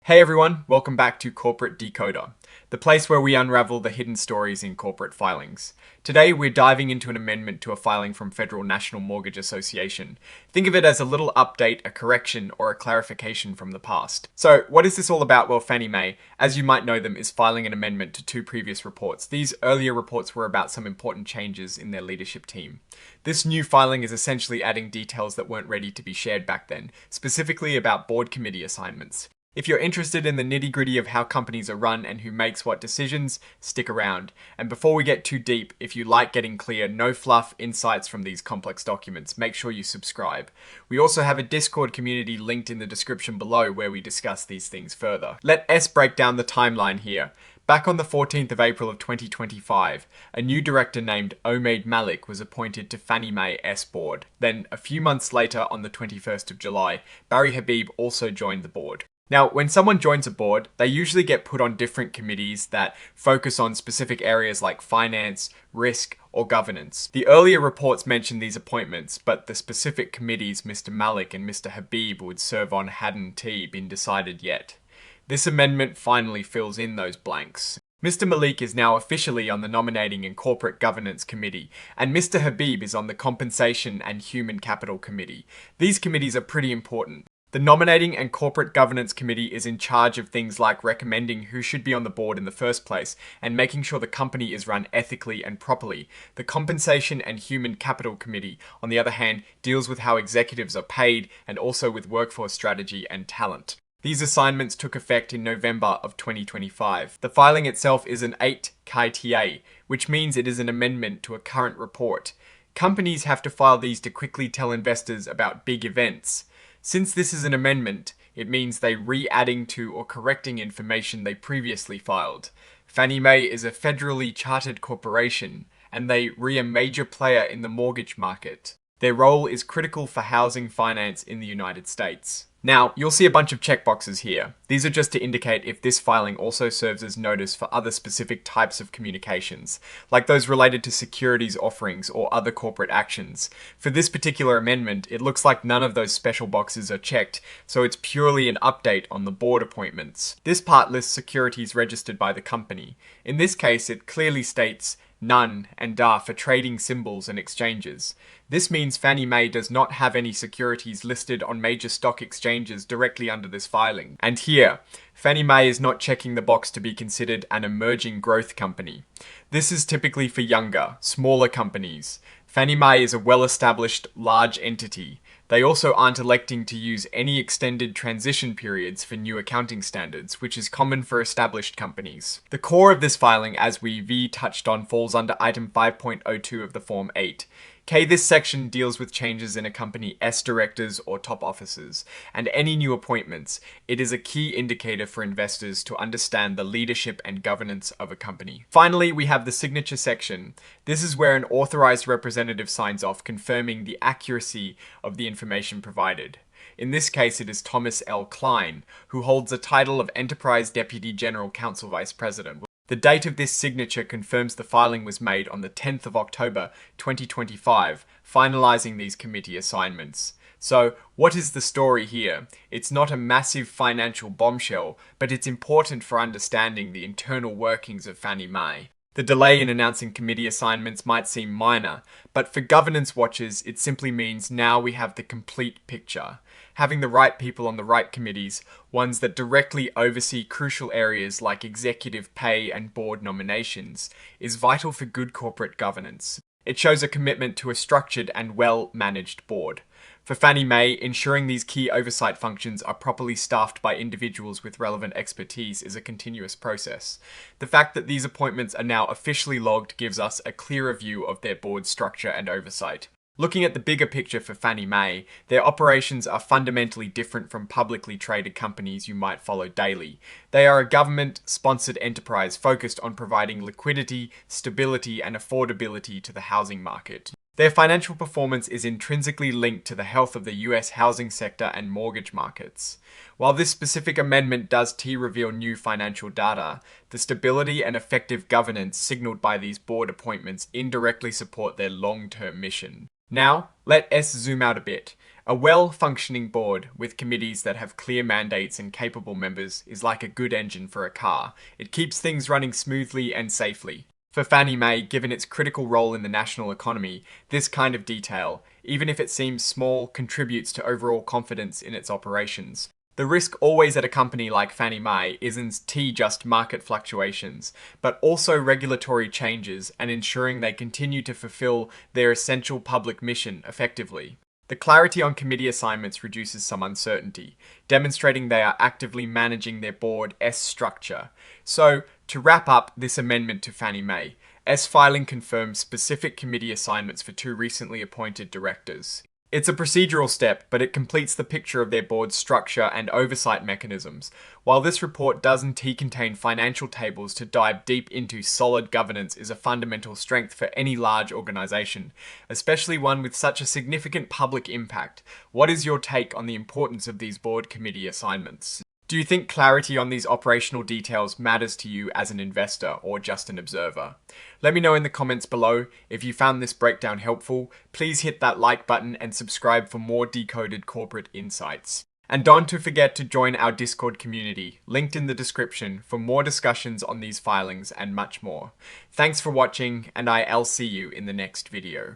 Hey everyone, welcome back to Corporate Decoder, the place where we unravel the hidden stories in corporate filings. Today we're diving into an amendment to a filing from Federal National Mortgage Association. Think of it as a little update, a correction, or a clarification from the past. So what is this all about? Well, Fannie Mae, as you might know them, is filing an amendment to two previous reports. These earlier reports were about some important changes in their leadership team. This new filing is essentially adding details that weren't ready to be shared back then, specifically about board committee assignments. If you're interested in the nitty-gritty of how companies are run and who makes what decisions, stick around. And before we get too deep, if you like getting clear, no fluff insights from these complex documents, make sure you subscribe. We also have a Discord community linked in the description below where we discuss these things further. Let S break down the timeline here. Back on the 14th of April of 2025, a new director named Omaid Malik was appointed to Fannie Mae S board. Then, a few months later, on the 21st of July, Barry Habib also joined the board. Now, when someone joins a board, they usually get put on different committees that focus on specific areas like finance, risk, or governance. The earlier reports mentioned these appointments, but the specific committees Mr. Malik and Mr. Habib would serve on hadn't been decided yet. This amendment finally fills in those blanks. Mr. Malik is now officially on the Nominating and Corporate Governance Committee, and Mr. Habib is on the Compensation and Human Capital Committee. These committees are pretty important. The Nominating and Corporate Governance Committee is in charge of things like recommending who should be on the board in the first place and making sure the company is run ethically and properly. The Compensation and Human Capital Committee, on the other hand, deals with how executives are paid and also with workforce strategy and talent. These assignments took effect in November of 2025. The filing itself is an 8 KTA, which means it is an amendment to a current report. Companies have to file these to quickly tell investors about big events. Since this is an amendment, it means they re-adding to or correcting information they previously filed. Fannie Mae is a federally chartered corporation, and they a major player in the mortgage market. Their role is critical for housing finance in the United States. Now, you'll see a bunch of checkboxes here. These are just to indicate if this filing also serves as notice for other specific types of communications, like those related to securities offerings or other corporate actions. For this particular amendment, it looks like none of those special boxes are checked, so it's purely an update on the board appointments. This part lists securities registered by the company. In this case, it clearly states none and DA for trading symbols and exchanges. This means Fannie Mae does not have any securities listed on major stock exchanges directly under this filing. And here, Fannie Mae is not checking the box to be considered an emerging growth company. This is typically for younger, smaller companies. Fannie Mae is a well-established, large entity. They also aren't electing to use any extended transition periods for new accounting standards, which is common for established companies. The core of this filing, as we touched on, falls under item 5.02 of the Form 8. This section deals with changes in a company S directors or top officers, and any new appointments. It is a key indicator for investors to understand the leadership and governance of a company. Finally, we have the signature section. This is where an authorized representative signs off confirming the accuracy of the information provided. In this case, it is Thomas L. Klein, who holds the title of Enterprise Deputy General Counsel Vice President. The date of this signature confirms the filing was made on the 10th of October 2025, finalizing these committee assignments. So, what is the story here? It's not a massive financial bombshell, but it's important for understanding the internal workings of Fannie Mae. The delay in announcing committee assignments might seem minor, but for governance watchers, it simply means now we have the complete picture. Having the right people on the right committees, ones that directly oversee crucial areas like executive pay and board nominations, is vital for good corporate governance. It shows a commitment to a structured and well-managed board. For Fannie Mae, ensuring these key oversight functions are properly staffed by individuals with relevant expertise is a continuous process. The fact that these appointments are now officially logged gives us a clearer view of their board structure and oversight. Looking at the bigger picture for Fannie Mae, their operations are fundamentally different from publicly traded companies you might follow daily. They are a government-sponsored enterprise focused on providing liquidity, stability, and affordability to the housing market. Their financial performance is intrinsically linked to the health of the US housing sector and mortgage markets. While this specific amendment does reveal new financial data, the stability and effective governance signaled by these board appointments indirectly support their long-term mission. Now, let us zoom out a bit. A well-functioning board with committees that have clear mandates and capable members is like a good engine for a car. It keeps things running smoothly and safely. For Fannie Mae, given its critical role in the national economy, this kind of detail, even if it seems small, contributes to overall confidence in its operations. The risk always at a company like Fannie Mae isn't just market fluctuations, but also regulatory changes and ensuring they continue to fulfill their essential public mission effectively. The clarity on committee assignments reduces some uncertainty, demonstrating they are actively managing their board S structure. So, to wrap up this amendment to Fannie Mae, S filing confirms specific committee assignments for 2 recently appointed directors. It's a procedural step, but it completes the picture of their board's structure and oversight mechanisms. While this report doesn't contain financial tables to dive deep into, solid governance is a fundamental strength for any large organization, especially one with such a significant public impact. What is your take on the importance of these board committee assignments? Do you think clarity on these operational details matters to you as an investor or just an observer? Let me know in the comments below. If you found this breakdown helpful, please hit that like button and subscribe for more decoded corporate insights. And don't forget to join our Discord community, linked in the description, for more discussions on these filings and much more. Thanks for watching, and I'll see you in the next video.